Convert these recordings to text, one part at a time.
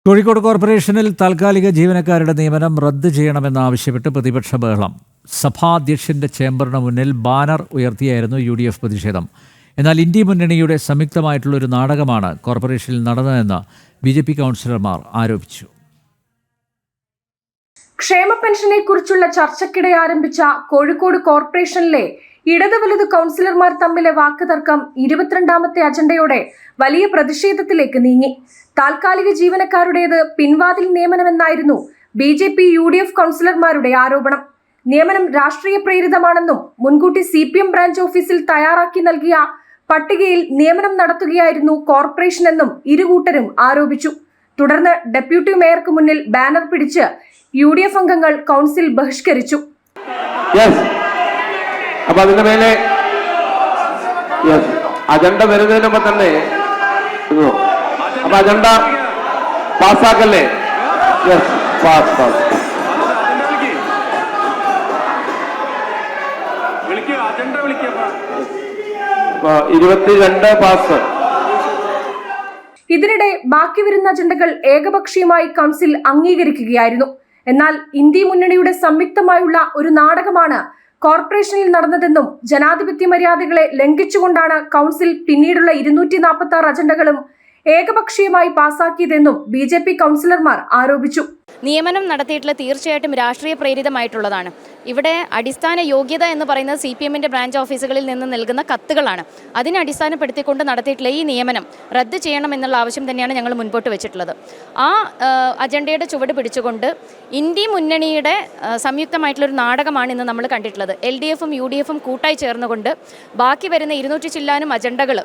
കോഴിക്കോട് കോർപ്പറേഷനിൽ താൽക്കാലിക ജീവനക്കാരുടെ നിയമനം റദ്ദ് ചെയ്യണമെന്നാവശ്യപ്പെട്ട് പ്രതിപക്ഷ ബഹളം. സഭാധ്യക്ഷന്റെ ചേംബറിന് മുന്നിൽ ബാനർ ഉയർത്തിയായിരുന്നു UDF പ്രതിഷേധം. എന്നാൽ ഇന്ത്യ മുന്നണിയുടെ സംയുക്തമായിട്ടുള്ളൊരു നാടകമാണ് കോർപ്പറേഷനിൽ നടന്നതെന്ന് BJP കൗൺസിലർമാർ ആരോപിച്ചു. ക്ഷേമ പെൻഷനെ കുറിച്ചുള്ള ചർച്ചയ്ക്കിടെ ആരംഭിച്ച കോഴിക്കോട് കോർപ്പറേഷനിലെ ഇടത് വലത് കൗൺസിലർമാർ തമ്മിലെ വാക്കുതർക്കം 22ാമത്തെ അജണ്ടയോടെ വലിയ പ്രതിഷേധത്തിലേക്ക് നീങ്ങി. താൽക്കാലിക ജീവനക്കാരുടേത് പിൻവാതിൽ നിയമനമെന്നായിരുന്നു BJP UDF കൗൺസിലർമാരുടെ ആരോപണം. നിയമനം രാഷ്ട്രീയ പ്രേരിതമാണെന്നും മുൻകൂട്ടി CPM ബ്രാഞ്ച് ഓഫീസിൽ തയ്യാറാക്കി നൽകിയ പട്ടികയിൽ നിയമനം നടത്തുകയായിരുന്നു കോർപ്പറേഷൻ എന്നും ഇരുകൂട്ടരും ആരോപിച്ചു. തുടർന്ന് ഡെപ്യൂട്ടി മേയർക്ക് മുന്നിൽ ബാനർ പിടിച്ച് UDF അംഗങ്ങൾ കൗൺസിൽ ബഹിഷ്കരിച്ചു. അപ്പൊ അതിന്റെ മേലെ അജണ്ട വരുന്നതിന് മുമ്പ് തന്നെ അപ്പൊ അജണ്ട പാസ്സാക്കല്ലേ? 22 പാസ്. ഇതിനിടെ ബാക്കി വരുന്ന അജണ്ടകൾ ഏകപക്ഷീയമായി കൗൺസിൽ അംഗീകരിക്കുകയായിരുന്നു. എന്നാൽ ഇന്ത്യ മുന്നണിയുടെ സംയുക്തമായുള്ള ഒരു നാടകമാണ് കോർപ്പറേഷനിൽ നടന്നതെന്നും ജനാധിപത്യ മര്യാദകളെ ലംഘിച്ചുകൊണ്ടാണ് കൗൺസിൽ പിന്നീടുള്ള 246 അജണ്ടകളും ഏകപക്ഷീയമായി പാസാക്കിയതെന്നും BJP കൗൺസിലർമാർ ആരോപിച്ചു. നിയമനം നടത്തിയിട്ടുള്ള തീർച്ചയായിട്ടും രാഷ്ട്രീയ പ്രേരിതമായിട്ടുള്ളതാണ്. ഇവിടെ അടിസ്ഥാന യോഗ്യത എന്ന് പറയുന്നത് CPMന്റെ ബ്രാഞ്ച് ഓഫീസുകളിൽ നിന്ന് നൽകുന്ന കത്തുകളാണ്. അതിനെ അടിസ്ഥാനപ്പെടുത്തിക്കൊണ്ട് നടത്തിയിട്ടുള്ള ഈ നിയമനം റദ്ദ് ചെയ്യണമെന്നുള്ള ആവശ്യം തന്നെയാണ് ഞങ്ങൾ മുൻപോട്ട് വെച്ചിട്ടുള്ളത്. ആ അജണ്ടയുടെ ചുവട് പിടിച്ചുകൊണ്ട് ഇന്ത്യ മുന്നണിയുടെ സംയുക്തമായിട്ടുള്ളൊരു നാടകമാണ് ഇന്ന് നമ്മൾ കണ്ടിട്ടുള്ളത്. LDFും UDFും കൂട്ടായി ചേർന്നുകൊണ്ട് ബാക്കി വരുന്ന 200 ചില്ലാനും അജണ്ടകൾ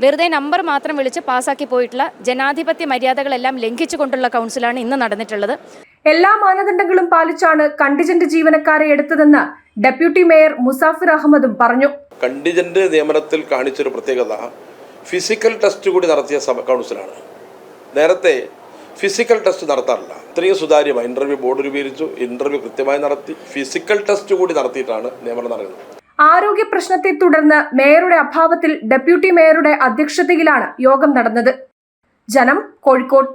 വെറുതെ നമ്പർ മാത്രം വിളിച്ച് പാസ്സാക്കി പോയിട്ടുള്ള ജനാധിപത്യ മര്യാദകളെല്ലാം ലംഘിച്ചുകൊണ്ടുള്ള കൗൺസിലാണ് ഇന്ന് നടന്നിട്ടുള്ളത്. എല്ലാ മാനദണ്ഡങ്ങളും പാലിച്ചാണ് കണ്ടിജന്റ് ജീവനക്കാരെ എടുത്തതെന്ന് ഡെപ്യൂട്ടി മേയർ മുസാഫിർ അഹമ്മദും പറഞ്ഞു. കണ്ടിജന്റ് നിയമനത്തിൽ കാണിച്ചൊരു പ്രത്യേകത ഫിസിക്കൽ ടെസ്റ്റ് കൂടി നടത്തിയ കൗൺസിലാണ്. നേരത്തെ ഫിസിക്കൽ ടെസ്റ്റ് നടത്താറില്ല. ഇത്രയും സുതാര്യമായി ഇന്റർവ്യൂ ബോർഡ് രൂപീകരിച്ചു, ഇന്റർവ്യൂ കൃത്യമായി നടത്തി, ഫിസിക്കൽ ടെസ്റ്റ് കൂടി നടത്തിയിട്ടാണ് നിയമനം നടക്കുന്നത്. ആരോഗ്യ പ്രശ്നത്തെ തുടർന്ന് മേയറുടെ അഭാവത്തിൽ ഡെപ്യൂട്ടി മേയറുടെ അധ്യക്ഷതയിലാണ് യോഗം നടന്നത്. ജനം, കോഴിക്കോട്.